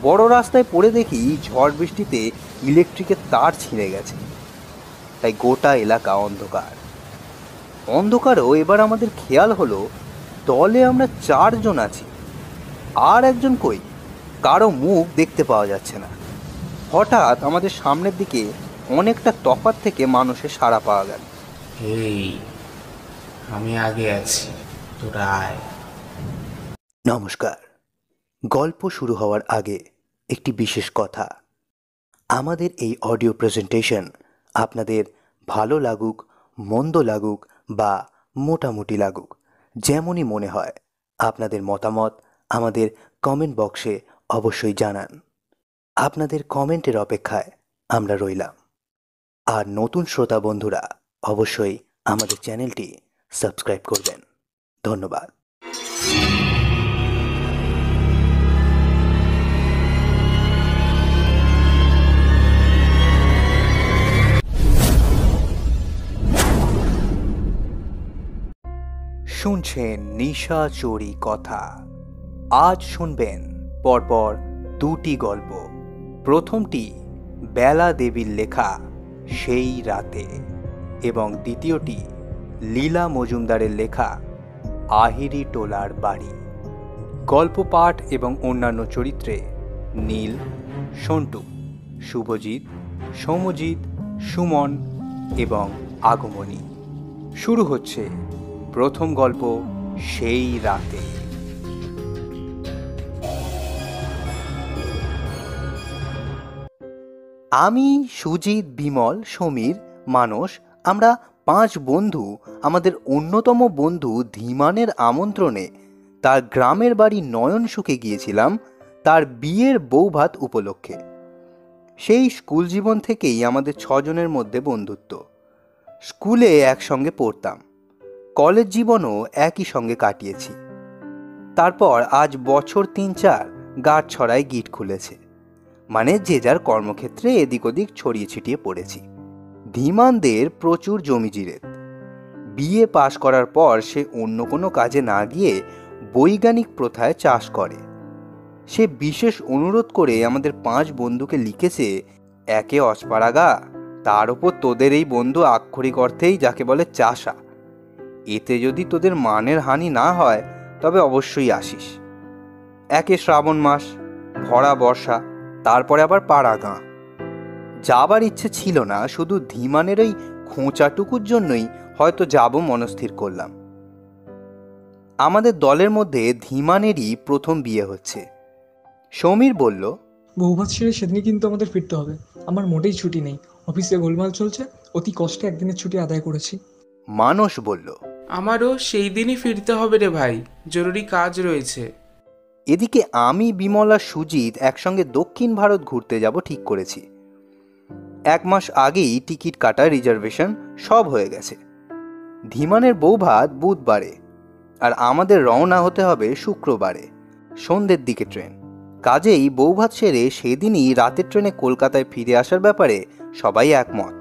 বড় রাস্তায় পড়ে দেখি ঝড় বৃষ্টিতে ইলেকট্রিকের তার ছিঁড়ে গেছে, তাই গোটা এলাকা অন্ধকার। অন্ধকারও এবার আমাদের খেয়াল হলো দলে আমরা 4 জন আছি, আর একজন কই, কারো মুখ দেখতে পাওয়া যাচ্ছে না। হঠাৎ আমাদের সামনের দিকে অনেকটা তফাৎ থেকে মানুষের সাড়া পাওয়া গেল। এই, আমি আগে আছি, তোরা আয়। নমস্কার। গল্প শুরু হওয়ার আগে একটি বিশেষ কথা। আমাদের এই অডিও প্রেজেন্টেশন আপনাদের ভালো লাগুক, মন্দ লাগুক বা মোটামুটি লাগুক, যেমনই মনে হয় আপনাদের মতামত আমাদের কমেন্ট বক্সে অবশ্যই জানান। আপনাদের কমেন্টের অপেক্ষায় আমরা রইলাম। আর নতুন শ্রোতা বন্ধুরা অবশ্যই আমাদের চ্যানেলটি সাবস্ক্রাইব করবেন। ধন্যবাদ। শুনছেন নিশাচরি কথা। আজ শুনবেন পরপর 2টি গল্প। প্রথমটি বেলা দেবীর লেখা সেই রাতে, এবং দ্বিতীয়টি লীলা মজুমদারের লেখা আহিরি টোলার বাড়ি। গল্প পাঠ এবং অন্যান্য চরিত্রে নীল, সন্টু, শুভজিৎ, সৌম্যজিৎ, সুমন এবং আগমনী। শুরু হচ্ছে প্রথম গল্প সেই রাতে। আমি, সুজিত, বিমল, সমীর, মানস, আমরা 5 বন্ধু আমাদের অন্যতম বন্ধু ধীমানের আমন্ত্রণে তার গ্রামের বাড়ি নয়নসুখে গিয়েছিলাম তার বিয়ের বৌভাত উপলক্ষে। সেই স্কুল জীবন থেকেই আমাদের 6 জনের মধ্যে বন্ধুত্ব। স্কুলে একসঙ্গে পড়তাম, কলেজ জীবনও একই সঙ্গে কাটিয়েছি। তারপর আজ বছর 3-4 গাঁট ছড়ায় গিট খুলেছে, মানে যে যার কর্মক্ষেত্রে এদিক ওদিক ছড়িয়ে ছিটিয়ে পড়েছি। ধীমানদের প্রচুর জমি জিরেত। বিএ পাশ করার পর সে অন্য কোনো কাজে না গিয়ে বৈজ্ঞানিক প্রথায় চাষ করে। সে বিশেষ অনুরোধ করে আমাদের 5 বন্ধুকে লিখেছে, একে অস্পারাগা, তার ওপর তোদের এই বন্ধু আক্ষরিক অর্থেই যাকে বলে চাষা। এতে যদি তোদের মানের হানি না হয় তবে অবশ্যই আসিস। একে শ্রাবণ মাস, ভরা বর্ষা, তারপরে আবার পাড়া গাঁ। যাবার ইচ্ছে ছিল না, শুধু ধীমানের ওই খোঁচাটুকুর জন্যই হয়তো যাব মনস্থির করলাম। আমাদের দলের মধ্যে ধীমানেরই প্রথম বিয়ে হচ্ছে। সমীর বলল, বৌভাত সেরে সেদিনই কিন্তু আমাদের ফিরতে হবে। আমার মোটেই ছুটি নেই, অফিসে গোলমাল চলছে, অতি কষ্টে একদিনের ছুটি আদায় করেছি। মানস বলল, আমারও সেই দিনই ফিরতে হবে রে ভাই, জরুরি কাজ রয়েছে। এদিকে আমি, বিমল আর সুজিত একসঙ্গে দক্ষিণ ভারত ঘুরতে যাব ঠিক করেছি। 1 মাস আগেই টিকিট কাটা, রিজার্ভেশন সব হয়ে গেছে। ধীমানের বৌভাত বুধবারে, আর আমাদের রওনা হতে হবে শুক্রবারে সন্ধ্যের দিকে ট্রেন। কাজেই বৌভাত সেরে সেদিনই রাতের ট্রেনে কলকাতায় ফিরে আসার ব্যাপারে সবাই একমত।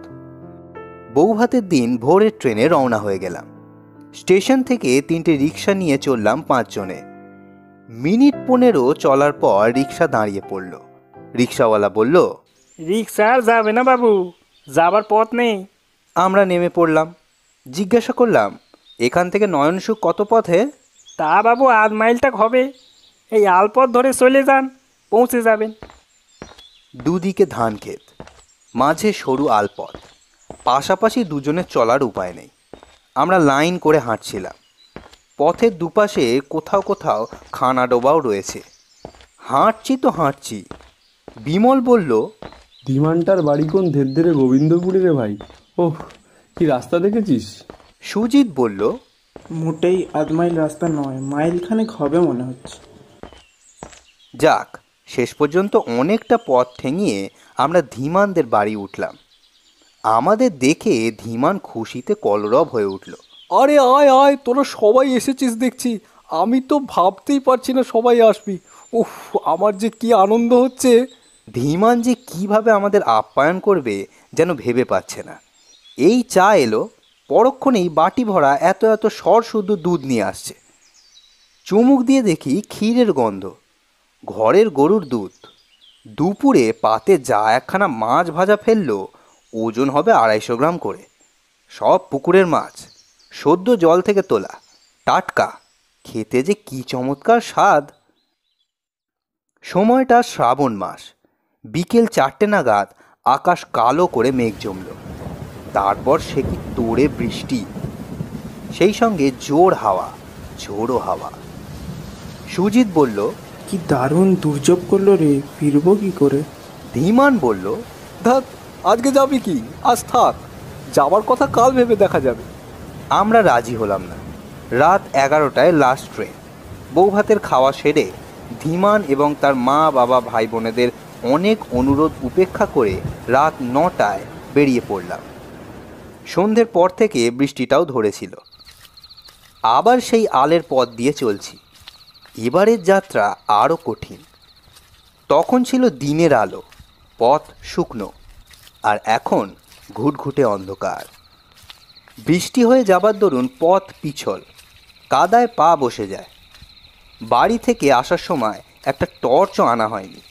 বৌভাতের দিন ভোরের ট্রেনে রওনা হয়ে গেলাম। স্টেশন থেকে 3টে রিক্সা নিয়ে চললাম 5 জনে। মিনিট 15 চলার পর রিক্সা দাঁড়িয়ে পড়ল। রিক্সাওয়ালা বলল, রিক্সা আর যাবে না বাবু, যাবার পথ নেই। আমরা নেমে পড়লাম। জিজ্ঞাসা করলাম, এখান থেকে নয়নসুখ কত পথে? তা বাবু 8 মাইলটা হবে, এই আলপথ ধরে চলে যান, পৌঁছে যাবেন। দুদিকে ধান ক্ষেত, মাঝে সরু আলপথ, পাশাপাশি দুজনের চলার উপায় নেই। আমরা লাইন করে হাঁটছিলাম। পথের দুপাশে কোথাও কোথাও খানা ডোবাও রয়েছে। হাঁটছি তো হাঁটছি। বিমল বলল, ধীমানটার বাড়ি কোন ধেরধেরে গোবিন্দপুরে রে ভাই? ওহ, কি রাস্তা দেখেছিস? সুজিত বলল, মোটেই 8 মাইল রাস্তা নয়, মাইলখানেক হবে মনে হচ্ছে। যাক, শেষ পর্যন্ত অনেকটা পথ ঠেঙিয়ে আমরা ধীমানদের বাড়ি উঠলাম। আমাদের দেখে ধীমান খুশিতে কলরব হয়ে উঠল। আরে আয় আয়, তোরা সবাই এসেছিস দেখছি। আমি তো ভাবতেই পারছি না সবাই আসবি। উফ, আমার যে কি আনন্দ হচ্ছে। ধীমান যে কিভাবে আমাদের আপ্যায়ন করবে যেন ভেবে পাচ্ছে না। এই চা এলো, পরক্ষণেই বাটি ভরা এত এত সর শুদ্ধ দুধ নিয়ে আসছে। চুমুক দিয়ে দেখি ক্ষীরের গন্ধ, ঘরের গরুর দুধ। দুপুরে পাতে যা একখানা মাছ ভাজা ফেললো, ওজন হবে 250 গ্রাম করে। সব পুকুরের মাছ, সদ্য জল থেকে তোলা, টাটকা, খেতে যে কি চমৎকার স্বাদ। সময়টা শ্রাবণ মাস। বিকেল 4টে নাগাদ আকাশ কালো করে মেঘ জমল। তারপর সে কি তোড়ে বৃষ্টি, সেই সঙ্গে জোর হাওয়া, ঝোড়ো হাওয়া। সুজিত বলল, কি দারুণ দুর্যোগ করলো রে, ফিরবো কি করে? ধীমান বলল, ধ্যাত, আজকে যাবি কি? আজ থাক, যাবার কথা কাল ভেবে দেখা যাবে। আমরা রাজি হলাম না। রাত 11টায় লাস্ট ট্রেন। বৌভাতের খাওয়া সেরে ধীমান এবং তার মা বাবা ভাই বোনেদের অনেক অনুরোধ উপেক্ষা করে রাত 9টায় বেরিয়ে পড়লাম। সন্ধ্যের পর থেকে বৃষ্টিটাও ধরেছিল। আবার সেই আলের পথ দিয়ে চলছি। এবারের যাত্রা আরও কঠিন। তখন ছিল দিনের আলো, পথ শুকনো, আর এখন ঘুটঘুটে অন্ধকার। বৃষ্টি হয়ে যাবার দরুন পথ পিছল, কাদায় পা বসে যায়। বাড়ি থেকে আসার সময় একটা টর্চও আনা হয়নি।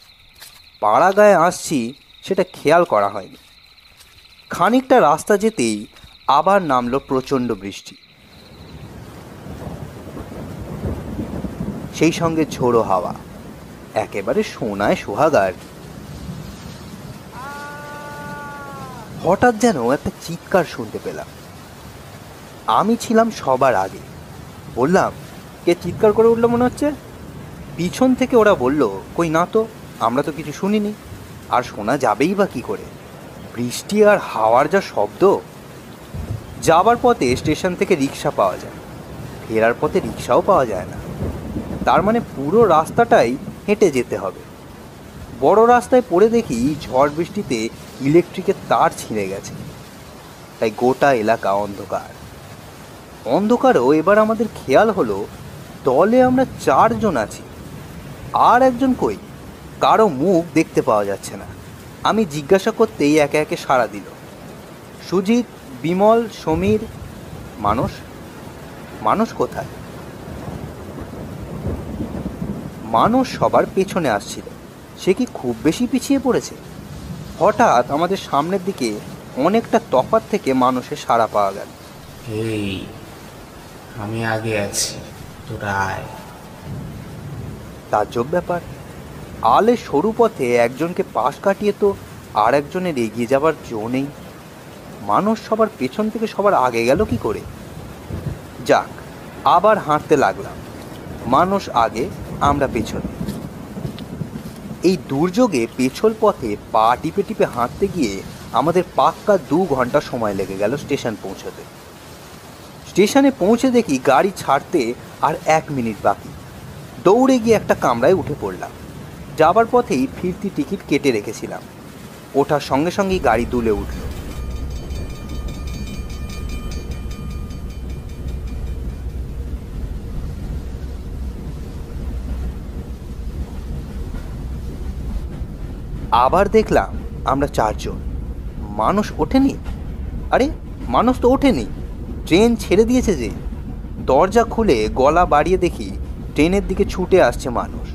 পাড়া গায়ে আসছি সেটা খেয়াল করা হয়নি। খানিকটা রাস্তা যেতেই আবার নামলো প্রচণ্ড বৃষ্টি, সেই সঙ্গে ঝোড়ো হাওয়া, একেবারে সোনায় সোহাগা আর কি। হঠাৎ যেন একটা চিৎকার শুনতে পেলাম। আমি ছিলাম সবার আগে। বললাম, কে চিৎকার করে উঠলো মনে হচ্ছে? পিছন থেকে ওরা বলল, কই না তো, আমরা তো কিছু শুনিনি, আর শোনা যাবেই বা কী করে, বৃষ্টি আর হাওয়ার যা শব্দ। যাবার পথে স্টেশন থেকে রিক্সা পাওয়া যায়, ফেরার পথে রিক্সাও পাওয়া যায় না। তার মানে পুরো রাস্তাটাই হেঁটে যেতে হবে। বড় রাস্তায় পড়ে দেখি ঝড় বৃষ্টিতে ইলেকট্রিকের তার ছিঁড়ে গেছে, তাই গোটা এলাকা অন্ধকার। অন্ধকারও এবার আমাদের খেয়াল হলো দলে আমরা 4 জন আছি, আর একজন কই, কারো মুখ দেখতে পাওয়া যাচ্ছে না। আমি জিজ্ঞাসা করতেই একে একে সাড়া দিল। সুজিত, বিমল, সমীর, মানস। মানস কোথায়? মানস সবার পেছনে আসছিল। সে কি খুব বেশি পিছিয়ে পড়েছে? হঠাৎ আমাদের সামনের দিকে অনেকটা তফাৎ থেকে মানুষের সাড়া পাওয়া গেল। এই, আমি আগে আছি, তোরা আয়। তাজ্জব ব্যাপার, আলে সরু পথে একজনকে পাশ কাটিয়ে তো আর একজনের এগিয়ে যাবার জো নেই। মানুষ সবার পেছন থেকে সবার আগে গেল কি করে? যাক, আবার হাঁটতে লাগলাম। মানুষ আগে, আমরা পেছনে। এই দুর্যোগে পেছল পথে পা টিপে টিপে হাঁটতে গিয়ে আমাদের পাক্কা 2 ঘন্টা সময় লেগে গেল স্টেশন পৌঁছতে। স্টেশনে পৌঁছে দেখি গাড়ি ছাড়তে আর 1 মিনিট বাকি। দৌড়ে গিয়ে একটা কামরায় উঠে পড়লাম। যাবার পথেই ফিরতি টিকিট কেটে রেখেছিলাম। ওঠার সঙ্গে সঙ্গেই গাড়ি দুলে উঠল। আবার দেখলাম আমরা 4 জন। মানুষ ওঠেনি। আরে, মানুষ তো ওঠেনি, ট্রেন ছেড়ে দিয়েছে যে। দরজা খুলে গলা বাড়িয়ে দেখি ট্রেনের দিকে ছুটে আসছে মানুষ।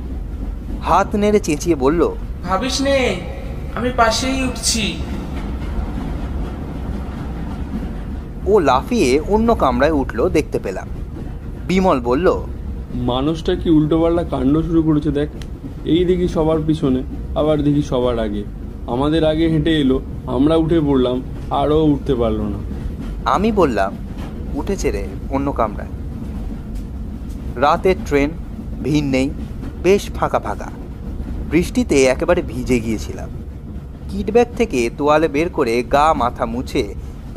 হাত নেড়ে চেঁচিয়ে বলল, ভাবিস নে, আমি পাশেই উঠছি। ও লাফিয়ে অন্য কামরায় উঠলো দেখতে পেলাম। বিমল বলল, মানুষটা কি উল্টোপাল্টা কাণ্ড শুরু করেছে দেখ। এই দেখি সবার পিছনে, আবার দেখি সবার আগে। আমাদের আগে হেঁটে এলো, আমরা উঠে পড়লাম, আরও উঠতে পারলো না। আমি বললাম, উঠেছে রে অন্য কামরায়। রাতের ট্রেন, ভিড় নেই, বেশ ফাঁকা ফাঁকা। বৃষ্টিতে একেবারে ভিজে গিয়েছিলাম। কিটব্যাগ থেকে তোয়ালে বের করে গা মাথা মুছে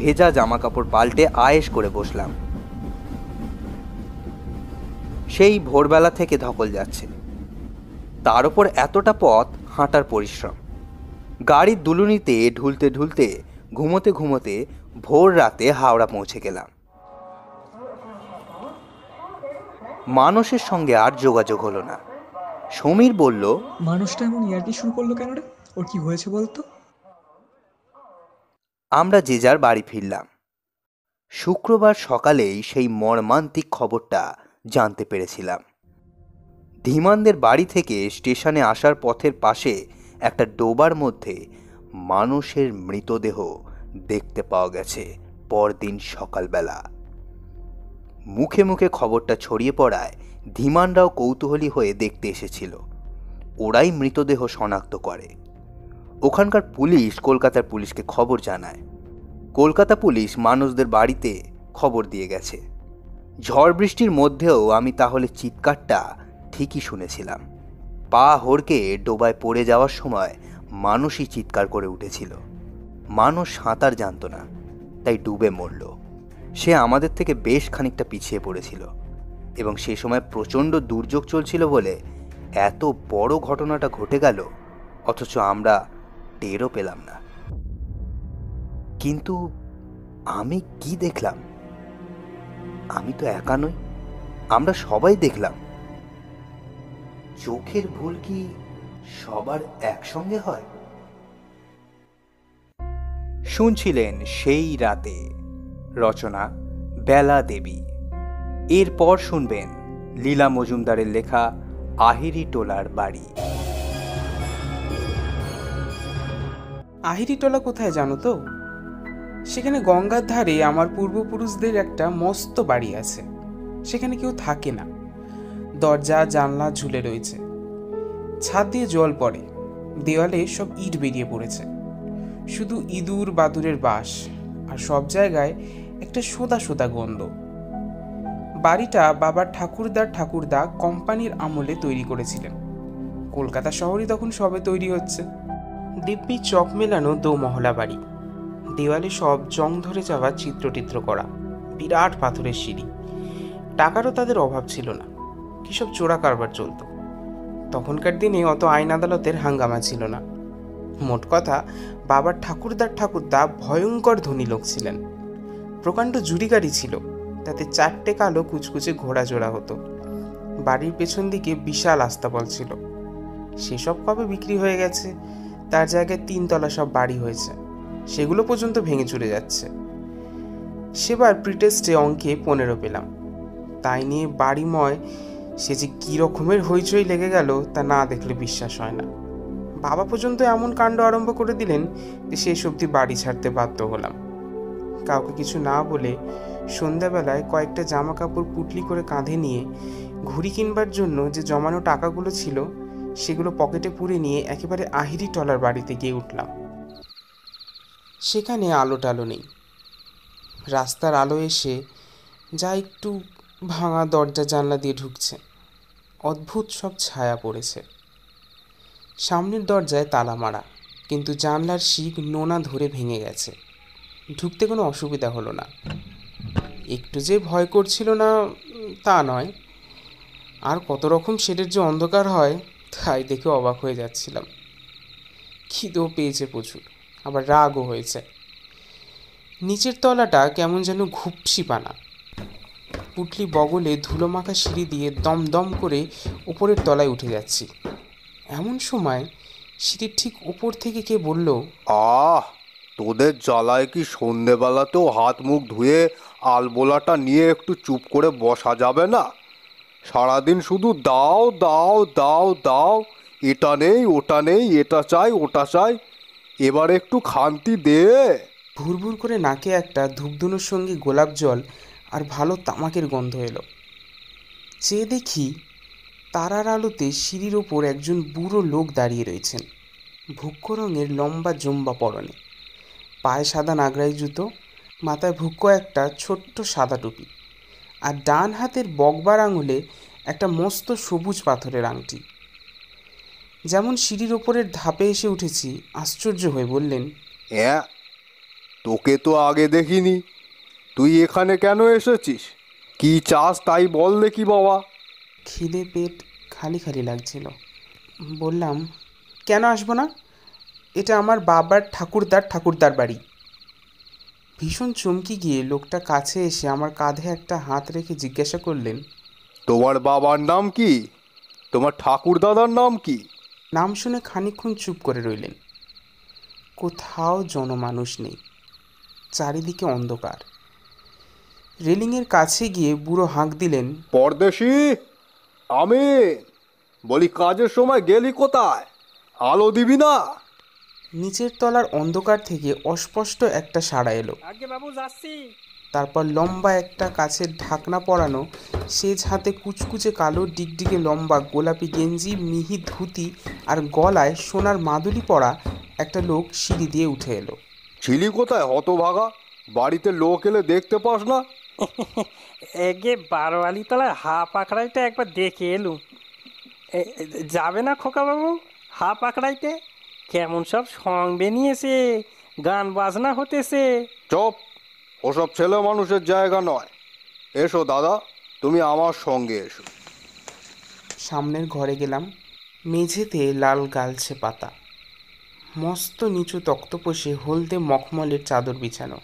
ভেজা জামা কাপড় পাল্টে আয়েশ করে বসলাম। সেই ভোরবেলা থেকে ধকল যাচ্ছে, তার উপর এতটা পথ হাঁটার পরিশ্রম। গাড়ির দুলুনিতে ঢুলতে ঢুলতে ঘুমোতে ঘুমোতে ভোর রাতে হাওড়া পৌঁছে গেলাম। মানুষের সঙ্গে আর যোগাযোগ হলো না। সমীর বলল, মানুষটা এমন ইয়ার্কি শুরু করলো কেন রে? ওর কি হয়েছে বলতো? আমরা যে যার বাড়ি ফিরলাম। শুক্রবার সকালেই সেই মর্মান্তিক খবরটা জানতে পেরেছিলাম। ধীমানদের বাড়ি থেকে স্টেশনে আসার পথের পাশে একটা ডোবার মধ্যে মানুষের মৃতদেহ দেখতে পাওয়া গেছে পরদিন সকালবেলা। মুখে মুখে খবরটা ছড়িয়ে পড়ায় ধীমানরাও কৌতূহলী হয়ে দেখতে এসেছিল। ওরাই মৃতদেহ শনাক্ত করে। ওখানকার পুলিশ কলকাতার পুলিশকে খবর জানায়। কলকাতা পুলিশ মানুষদের বাড়িতে খবর দিয়ে গেছে। ঝড় বৃষ্টির মধ্যেও আমি তাহলে চিৎকারটা ঠিকই শুনেছিলাম। পা হড়কে ডোবায় পড়ে যাওয়ার সময় মানুষই চিৎকার করে উঠেছিল। মানুষ সাঁতার জানত না, তাই ডুবে মরল। সে আমাদের থেকে বেশ খানিকটা পিছিয়ে পড়েছিল এবং সে সময় প্রচণ্ড দুর্যোগ চলছিল বলে এত বড় ঘটনাটা ঘটে গেল, অথচ আমরা টেরও পেলাম না। কিন্তু আমি কি দেখলাম? আমি তো একা নই, আমরা সবাই দেখলাম। চোখের ভুল কি সবার একসঙ্গে হয়? শুনছিলেন সেই রাতে, রচনা বেলা দেবী। এরপর শুনবেন লীলা মজুমদারের লেখা আহিরি টোলার বাড়ি। আহিরিটোলা কোথায় জানো তো? সেখানে গঙ্গার ধারে আমার পূর্বপুরুষদের একটা মস্ত বাড়ি আছে। সেখানে কেউ থাকে না, দরজা জানলা ঝুলে রয়েছে, ছাদ দিয়ে জল পড়ে, দেওয়ালে সব ইট বেরিয়ে পড়েছে, শুধু ইঁদুর বাদুরের বাস, আর সব জায়গায় একটা সোদা সোদা গন্ধ। বাড়িটা বাবার ঠাকুরদা কোম্পানির আমলে তৈরি করেছিলেন। কলকাতা শহরই তখন সবে তৈরি হচ্ছে। দিব্যি চক মেলানো দোমহলা বাড়ি, দেওয়ালে সব জং ধরে যাওয়া চিত্রটিত্র করা, বিরাট পাথরের সিঁড়ি। টাকারও তাদের অভাব ছিল না, কিসব চোরা কারবার চলত। তখনকার দিনে অত আইন আদালতের হাঙ্গামা ছিল না। মোট কথা, বাবার ঠাকুরদা ভয়ঙ্কর ধনী লোক ছিলেন। প্রকাণ্ড জুড়ি গাড়ি ছিল, তাতে 4টে কালো কুচকুচে ঘোড়া জোড়া হতো। বাড়ির পেছন দিকে বিশাল আস্তাবল ছিল, সেসব কবে বিক্রি হয়ে গেছে। তার জায়গায় 3 তলা সব বাড়ি হয়েছে, সেগুলো পর্যন্ত ভেঙে চুরে যাচ্ছে। সেবার প্রিটেস্টে অঙ্কে 15 পেলাম। তাই নিয়ে বাড়িময় সে যে কী রকমের হইচই লেগে গেল তা না দেখলে বিশ্বাস হয় না। বাবা পর্যন্ত এমন কাণ্ড আরম্ভ করে দিলেন যে শেষ অবধি বাড়ি ছাড়তে বাধ্য হলাম। কাউকে কিছু না বলে সন্ধ্যাবেলায় কয়েকটা জামা কাপড় পুটলি করে কাঁধে নিয়ে ঘুড়ি কিনবার জন্য যে জমানো টাকাগুলো ছিল সেগুলো পকেটে পুরে নিয়ে একেবারে আহিরি টলার বাড়িতে গিয়ে উঠলাম। সেখানে আলো টালো নেই। রাস্তার আলো এসে যা একটু ভাঙা দরজা জানলা দিয়ে ঢুকছে, অদ্ভুত সব ছায়া পড়েছে। সামনের দরজায় তালা মারা, কিন্তু জানলার শিক নোনা ধরে ভেঙে গেছে। ঢুকতে কোনো অসুবিধা হলো না। একটু যে ভয় করছিল না তা নয়, আর কত রকম শেডের যে অন্ধকার হয় তাই দেখে অবাক হয়ে যাচ্ছিলাম। খিদেও পেয়েছে প্রচুর, আবার রাগও হয়েছে। নিচের তলাটা কেমন যেন ঘুপসি পানা। পুটলি বগলে ধুলো মাখা সিঁড়ি দিয়ে দমদম করে উপরের তলায় উঠে যাচ্ছি। এমন সময় সিঁড়ির ঠিক উপর থেকে কে বলল, তোদের জ্বালায় কি সন্ধেবেলাতেও হাত মুখ ধুয়ে আলবোলাটা নিয়ে একটু চুপ করে বসা যাবে না? সারাদিন শুধু দাও দাও দাও দাও, এটা নেই ওটা নেই, এটা চাই ওটা চাই, এবার একটু খান্তি দে। ভুরভুর করে নাকে একটা ধূপধুনোর সঙ্গে গোলাপ জল আর ভালো তামাকের গন্ধ এলো। চেয়ে দেখি তারার আলোতে সিঁড়ির ওপর একজন বুড়ো লোক দাঁড়িয়ে রয়েছেন। ভুক্ষ রঙের লম্বা জম্বা পরনে, পায়ে সাদা নাগরাই জুতো, মাথায় ভুক্ষ একটা ছোট্ট সাদা টুপি, আর ডান হাতের বগবার আঙুলে একটা মস্ত সবুজ পাথরের আংটি। যেমন সিঁড়ির ওপরের ধাপে এসে উঠেছি, আশ্চর্য হয়ে বললেন, হ্যাঁ, তোকে তো আগে দেখিনি, তুই এখানে কেন এসেছিস? কি চাস তাই বল দেখি বাবা। খিদে পেট খালি খালি লাগছিল। বললাম, কেন আসবো না, এটা আমার বাবার ঠাকুরদার বাড়ি। ভীষণ চমকে গিয়ে লোকটা কাছে এসে আমার কাঁধে একটা হাত রেখে জিজ্ঞাসা করলেন, তোমার বাবার নাম কি? তোমার ঠাকুর দাদার নাম কি? নাম শুনে খানিকক্ষণ চুপ করে রইলেন। কোথাও জনমানুষ নেই, চারিদিকে অন্ধকার। রেলিংয়ের কাছে গিয়ে বুড়ো হাঁক দিলেন, পরদেশি, আমি বলি কাজের সময় গেলি কোথায়? আলো দিবি না? নিচের তলার অন্ধকার থেকে অস্পষ্ট একটা সাড়া এলো। আগে বাবু যাচ্ছি। তারপর লম্বা একটা কাছের ঢাকনা পরানো সেজ হাতে কুচকুচে কালো ডিগডিগে লম্বা গোলাপি গেঞ্জি, মিহি ধুতি আর গলায় সোনার মাদুলি পরা একটা লোক সিঁড়ি দিয়ে উঠে এলো। ছিলি কোথায় হতভাগা? বাড়িতে লোক এলে দেখতে পাস না? এগে বারোয়ালি তলায় হাফ আঁকড়াইতে একবার দেখে এলুম। যাবে না খোকা বাবু হাফ আঁকড়াইতে? কেমন সব সঙ্গে নিয়েছে, গান বাজনা হতেছে। চপ, ওসব ছেলে মানুষের জায়গা নয়। এসো দাদা, তুমি আমার সঙ্গে এসো। সামনের ঘরে গেলাম। মেঝেতে লাল গালছে পাতা, মস্ত নিচু তক্তপোষে হলদে মখমলের চাদর বিছানো।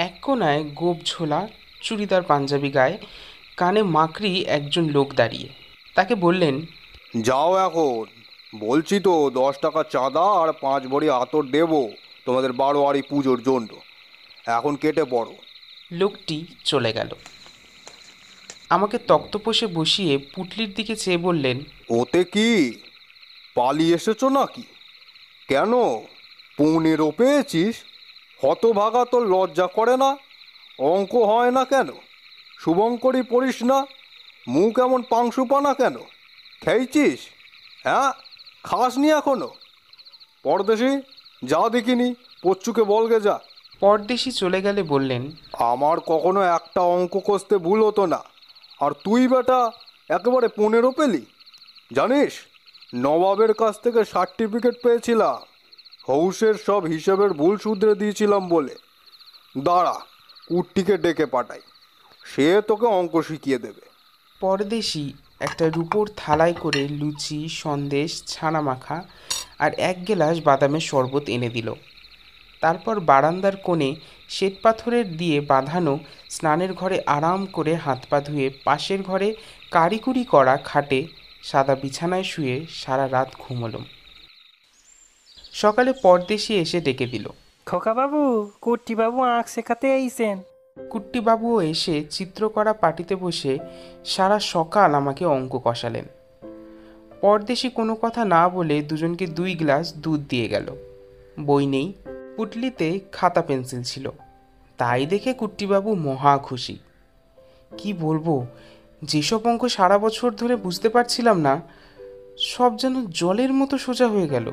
এক কোনায় গোপ ঝোলা, চুড়িদার পাঞ্জাবি গায়ে, কানে মাকড়ি একজন লোক দাঁড়িয়ে। তাকে বললেন, যাও এখন, বলছি তো 10 টাকা চাঁদা আর 5 ভরি আতর দেবো তোমাদের বারোয়ারি পুজোর জন্য। এখন কেটে পড়ো। লোকটি চলে গেল। আমাকে তক্তপোষে বসিয়ে পুটলির দিকে চেয়ে বললেন, ওতে কি পালিয়ে এসেছো নাকি? কেন 15 পেয়েছিস? হতভাগা, তোর লজ্জা করে না? অঙ্ক হয় না কেন? শুভঙ্করী পড়িস না? মুখ এমন পাংশুপানা কেন? খেয়েছিস? হ্যাঁ, খাসনি এখনো? পরদেশি, যা দেখিনি পচ্চুকে বলগে যা। পরদেশি চলে গেলে বললেন, আমার কখনো একটা অঙ্ক কষতে ভুল হতো না, আর তুই বেটা একেবারে 15 পেলি? জানিস, নবাবের কাছ থেকে সার্টিফিকেট পেয়েছিলাম, হৌসের সব হিসেবের ভুল শুধরে দিয়েছিলাম বলে। দাঁড়া, কুট্টিকে ডেকে পাঠাই, সে তোকে অঙ্ক শিখিয়ে দেবে। পরদেশি একটা রূপোর থালায় করে লুচি, সন্দেশ, ছানা মাখা আর 1 গ্লাস বাদামের শরবত এনে দিল। তারপর বারান্দার কোণে শ্বেতপাথরের দিয়ে বাঁধানো স্নানের ঘরে আরাম করে হাত পা ধুয়ে পাশের ঘরে কারিকুরি করা খাটে সাদা বিছানায় শুয়ে সারা রাত ঘুমোলাম। সকালে পরদেশি এসে ডেকে দিল। খোকা বাবু, কুট্টি বাবু আঁক শেখাতে আইছেন। কুট্টিবাবুও এসে চিত্রকরা পাটিতে বসে সারা সকাল আমাকে অঙ্ক কষালেন। পরদেশি কোনো কথা না বলে দুজনকে 2 গ্লাস দুধ দিয়ে গেল। বই নেই, পুটলিতে খাতা পেন্সিল ছিল। তাই দেখে কুট্টিবাবু মহা খুশি। কি বলবো, যেসব অঙ্ক সারা বছর ধরে বুঝতে পারছিলাম না, সব যেন জলের মতো সোজা হয়ে গেল।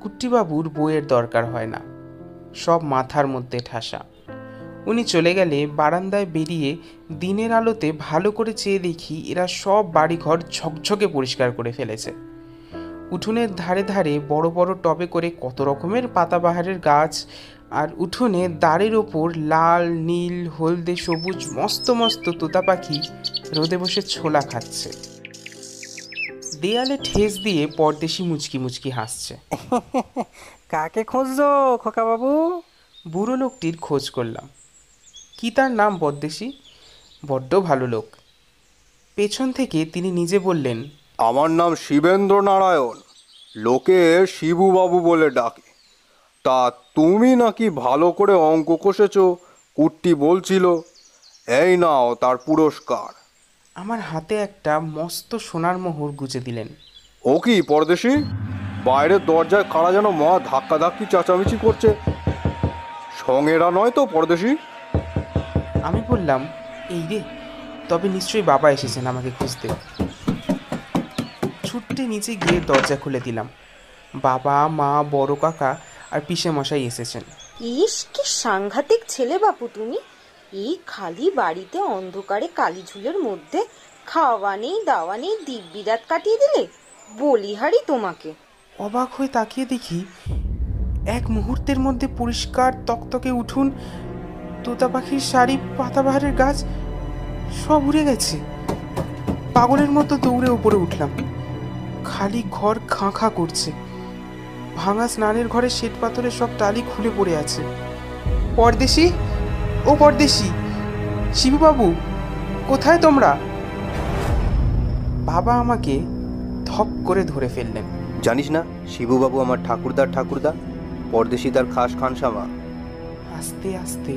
কুট্টিবাবুর বইয়ের দরকার হয় না, সব মাথার মধ্যে ঠাসা। উনি চলে গেলে বারান্দায় বেরিয়ে দিনের আলোতে ভালো করে চেয়ে দেখি এরা সব বাড়িঘর ঝকঝকে পরিষ্কার করে ফেলেছে। উঠোনের ধারে ধারে বড় বড় টবে করে কত রকমের পাতাবাহারের গাছ, আর উঠোনে দাঁড়ের ওপর লাল, নীল, হলদে, সবুজ মস্ত মস্ত তোতা পাখি রোদে বসে ছোলা খাচ্ছে। দেয়ালে ঠেস দিয়ে পরদেশি মুচকি মুচকি হাসছে। কাকে খুঁজছো খোকা বাবু? বুড়ো লোকটির খোঁজ করলাম। কি তার নাম পরদেশি? বড্ড ভালো লোক। পেছন থেকে তিনি নিজে বললেন, আমার নাম শিবেন্দ্র নারায়ণ, লোকে শিবুবাবু বলে ডাকে। তা তুমি নাকি ভালো করে অঙ্ক কষেছো, কুট্টি বলছিল। এই নাও তার পুরস্কার। আমার হাতে একটা মস্ত সোনার মোহর গুজে দিলেন। ও কি পরদেশি, বাইরের দরজায় কারা যেন মা ধাক্কাধাক্কি চেঁচামেচি করছে। সঙ্গেরা নয় তো পরদেশি? আমি বললাম, এই রে, তবে নিশ্চয়ই বাবা এসেছেন আমাকে খুঁজতে। ছুটতে নিচে গিয়ে দরজা খুলে দিলাম। বাবা, মা, বড় কাকা আর পিসে মশাই এসেছেন। ইস, কি সাংঘাতিক ছেলে বাপু তুমি! এই খালি বাড়িতে অন্ধকারে কালীঝুলের মধ্যে খাওয়া নেই, দাওয়া নেই, দিব্যি রাত কাটিয়ে দিলে। বলিহারি তোমাকে। অবাক হয়ে তাকিয়ে দেখি এক মুহূর্তের মধ্যে পরিষ্কার তকতকে উঠুন, তোতা পাখির শাড়ি, পাতাবাহারের গাছ সব উড়ে গেছে। পাগলের মতো দৌড়ে উপরে উঠলাম। খালি ঘর খাঁ খাঁ করছে। ভাঙা স্নানের ঘরে শ্বেত পাথরের সব টালি খুলে পড়ে আছে। পরদেশি, ও পরদেশি, শিবুবাবু, কোথায় তোমরা? বাবা আমাকে ধপ করে ধরে ফেললেন। জানিস না শিবুবাবু আমার ঠাকুরদা, পরদেশি তার খাস খানসামা। আস্তে আস্তে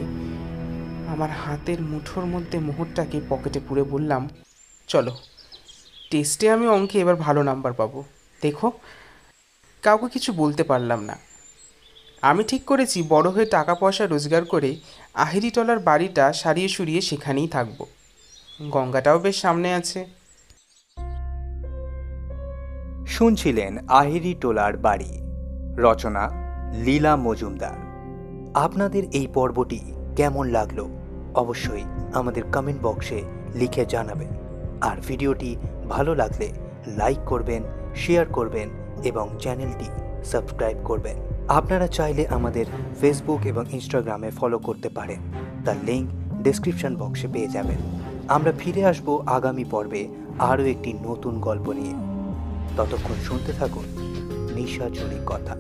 আমার হাতের মুঠোর মধ্যে মোহরটাকে পকেটে পুরে বললাম, চলো, টেস্টে আমি অঙ্কে এবার ভালো নাম্বার পাবো। দেখো, কাউকে কিছু বলতে পারলাম না। আমি ঠিক করেছি বড় হয়ে টাকা পয়সা রোজগার করে আহিরিটলার বাড়িটা সারিয়ে সুরিয়ে সেখানেই থাকবো। গঙ্গাটাও বেশ সামনে আছে। শুনছিলেন আহিরি টোলার বাড়ি, রচনা লীলা মজুমদার। আপনাদের এই পর্বটি কেমন লাগলো অবশ্যই আমাদের কমেন্ট বক্সে লিখে জানাবেন। আর ভিডিওটি ভালো লাগলে লাইক করবেন, শেয়ার করবেন এবং চ্যানেলটি সাবস্ক্রাইব করবেন। আপনারা চাইলে আমাদের ফেসবুক এবং ইনস্টাগ্রামে ফলো করতে পারেন, তার লিঙ্ক ডেসক্রিপশন বক্সে পেয়ে যাবেন। আমরা ফিরে আসব আগামী পর্বে আরও একটি নতুন গল্প নিয়ে। ততক্ষণ শুনতে থাকুন নিশাচুরি কথা।